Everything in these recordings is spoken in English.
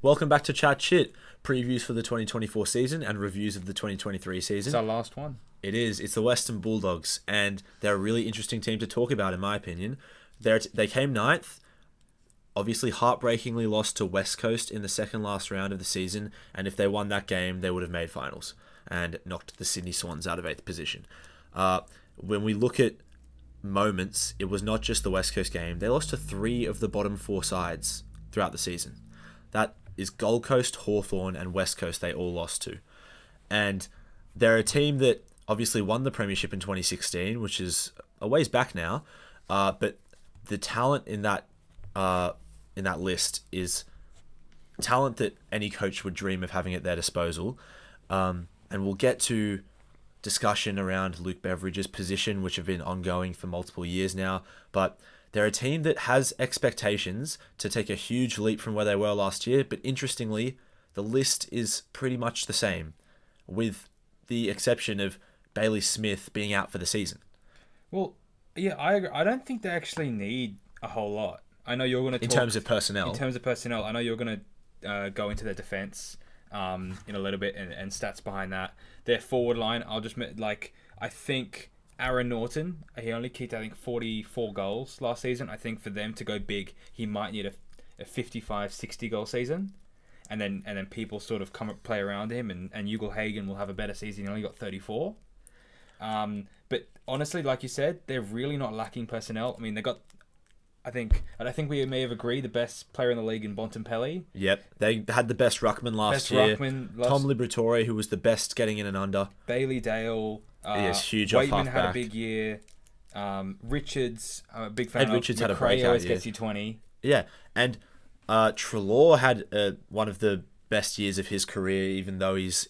Welcome back to Chat Shit. Previews for the 2024 season and reviews of the 2023 season. It's our last one. It is. It's the Western Bulldogs, and they're a really interesting team to talk about, in my opinion. They came ninth, obviously heartbreakingly lost to West Coast in the second last round of the season, and if they won that game, they would have made finals and knocked the Sydney Swans out of 8th position. When we look at moments, it was not just the West Coast game. They lost to 3 of the bottom 4 sides throughout the season. That is Gold Coast, Hawthorn, and West Coast they all lost to. And they're a team that obviously won the Premiership in 2016, which is a ways back now. But the talent in that list is talent that any coach would dream of having at their disposal. And we'll get to discussion around Luke Beveridge's position, which have been ongoing for multiple years now. But they're a team that has expectations to take a huge leap from where they were last year, but interestingly, the list is pretty much the same, with the exception of Bailey Smith being out for the season. Well, yeah, I don't think they actually need a whole lot. I know you're going to talk... In terms of personnel. In terms of personnel, I know you're going to go into their defence in a little bit and stats behind that. Their forward line, I think... Aaron Norton, he only kicked, 44 goals last season. I think for them to go big, he might need a 55, 60 goal season. And then people sort of come and play around him, and Hagen will have a better season. He only got 34. But honestly, like you said, they're really not lacking personnel. I mean, they got, I think we may have agreed, the best player in the league in Bontempelli. Yep, they had the best ruckman last year. Tom Liberatore, who was the best getting in and under. Bailey Dale. Yes, huge Waitman off halfback. had a big year. Richards, I'm a big fan Ed of. Richards had a McRae breakout always year. gets you 20. Yeah, and Treloar had one of the best years of his career, even though he's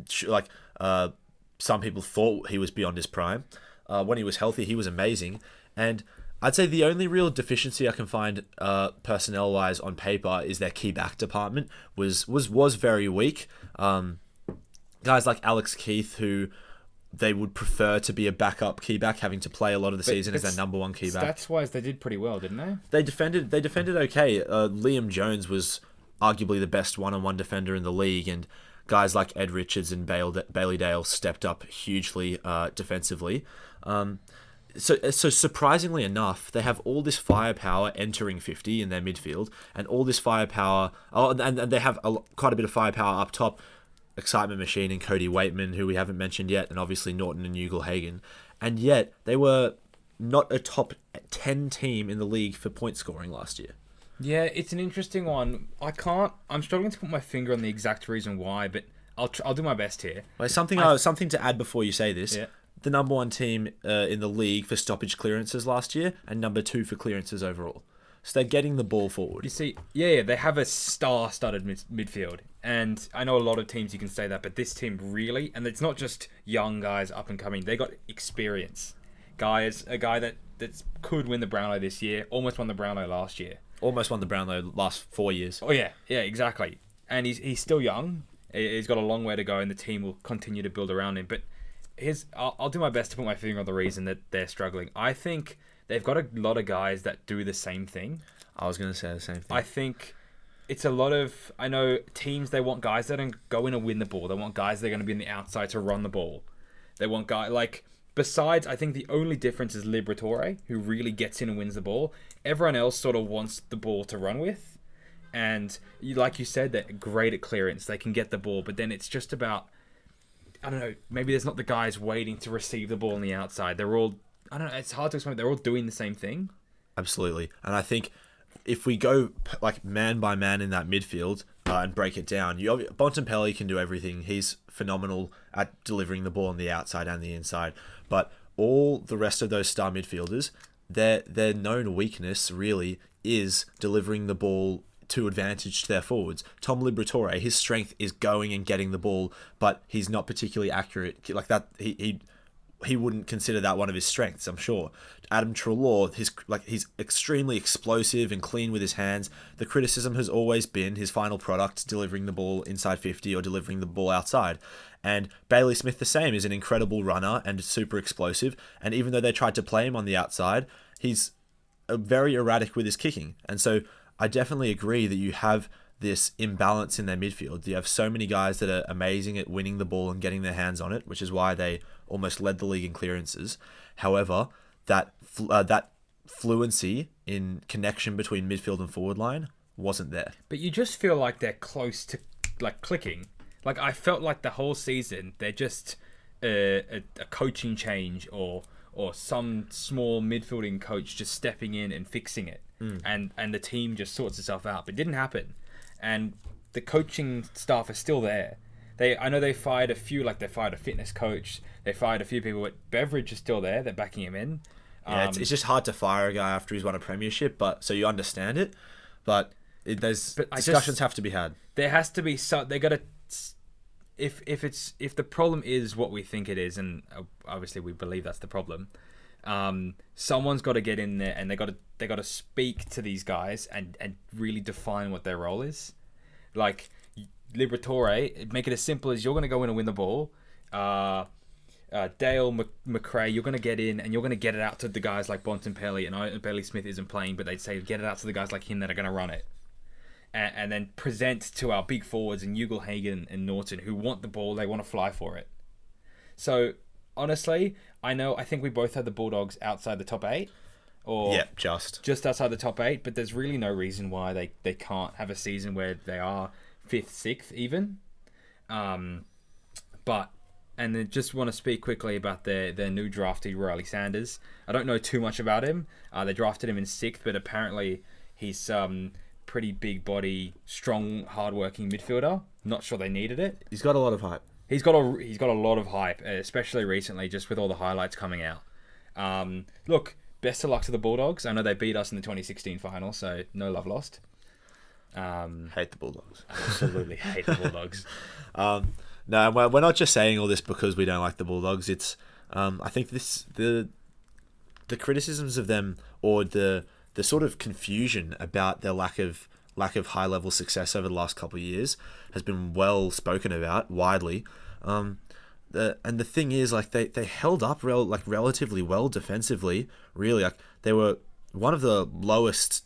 some people thought he was beyond his prime. When he was healthy, he was amazing. And I'd say the only real deficiency I can find personnel-wise on paper is their key back department was very weak. Guys like Alex Keith, who they would prefer to be a backup key back, having to play a lot of the season as their number one key back. Stats-wise, they did pretty well, didn't they? They defended okay. Liam Jones was arguably the best one-on-one defender in the league, and guys like Ed Richards and Bailey Dale stepped up hugely defensively. So surprisingly enough, they have all this firepower entering 50 in their midfield, and all this firepower. And they have quite a bit of firepower up top. Excitement machine in Cody Waitman, who we haven't mentioned yet, and obviously Norton and Hagen. And yet, they were not a top 10 team in the league for point scoring last year. Yeah, it's an interesting one. I'm struggling to put my finger on the exact reason why, but I'll do my best here. Well, something to add before you say this. Yeah. The number 1 team in the league for stoppage clearances last year, and number 2 for clearances overall. So they're getting the ball forward. You see, yeah, they have a star-studded midfield. And I know a lot of teams you can say that, but this team really, and it's not just young guys up and coming, they got experience. A guy that could win the Brownlow this year, almost won the Brownlow last year. Almost won the Brownlow last 4 years. Oh yeah, exactly. And he's still young. He's got a long way to go, and the team will continue to build around him. But I'll do my best to put my finger on the reason that they're struggling. I think they've got a lot of guys that do the same thing. I was going to say the same thing. I think it's a lot of... I know teams, they want guys that don't go in and win the ball. They want guys that are going to be on the outside to run the ball. They want guys... Besides, I think the only difference is Liberatore, who really gets in and wins the ball. Everyone else sort of wants the ball to run with. And like you said, they're great at clearance. They can get the ball, but then it's just about... I don't know, maybe there's not the guys waiting to receive the ball on the outside. They're all... I don't know, it's hard to explain. They're all doing the same thing. Absolutely. And I think if we go man by man in that midfield and break it down, Bontempelli can do everything. He's phenomenal at delivering the ball on the outside and the inside. But all the rest of those star midfielders, their known weakness really is delivering the ball to advantage to their forwards. Tom Liberatore, his strength is going and getting the ball, but he's not particularly accurate. Like that, he wouldn't consider that one of his strengths, I'm sure. Adam Treloar, he's extremely explosive and clean with his hands. The criticism has always been his final product, delivering the ball inside 50 or delivering the ball outside. And Bailey Smith the same, is an incredible runner and super explosive. And even though they tried to play him on the outside, he's very erratic with his kicking. And so I definitely agree that you have this imbalance in their midfield. You have so many guys that are amazing at winning the ball and getting their hands on it, which is why they almost led the league in clearances. However, that fluency in connection between midfield and forward line wasn't there. But you just feel like they're close to like clicking. Like I felt like the whole season they're just a coaching change or some small midfielding coach just stepping in and fixing it, and the team just sorts itself out. But it didn't happen, and the coaching staff are still there. I know they fired a few, like they fired a fitness coach, they fired a few people, but Beveridge is still there. They're backing him in. Yeah, it's just hard to fire a guy after he's won a premiership, but so you understand it, but discussions have to be had. There has to be they got to. If the problem is what we think it is, and obviously we believe that's the problem, someone's got to get in there and they got to speak to these guys and really define what their role is. Like Liberatore, make it as simple as you're going to go in and win the ball. Dale McRae, you're going to get in and you're going to get it out to the guys like Bontempelli, and Bailey Smith isn't playing, but they'd say get it out to the guys like him that are going to run it. And then present to our big forwards and Ugle-Hagan and Norton who want the ball, they want to fly for it. So, honestly, I think we both had the Bulldogs outside the top 8. Or yeah, just outside the top 8, but there's really no reason why they can't have a season where they are 5th, 6th even. And then just want to speak quickly about their new draftee, Riley Sanders. I don't know too much about him. They drafted him in 6th, but apparently he's pretty big body, strong, hardworking midfielder. Not sure they needed it. He's got a lot of hype. He's got a lot of hype, especially recently, just with all the highlights coming out. Look, best of luck to the Bulldogs. I know they beat us in the 2016 final, so no love lost. Hate the Bulldogs. Absolutely hate the Bulldogs. No, we're not just saying all this because we don't like the Bulldogs. It's I think the criticisms of them or the sort of confusion about their lack of high level success over the last couple of years has been well spoken about widely. And the thing is, like they held up relatively well defensively. Really, like they were one of the lowest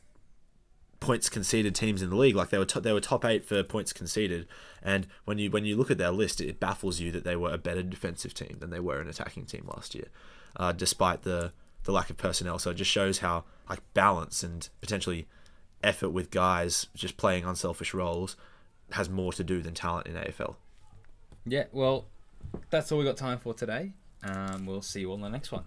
points conceded teams in the league. Like they were top 8 for points conceded. And when you look at their list, it baffles you that they were a better defensive team than they were an attacking team last year, despite the lack of personnel. So it just shows how like balance and potentially effort with guys just playing unselfish roles has more to do than talent in AFL. Yeah, well, that's all we got time for today. We'll see you all in the next one.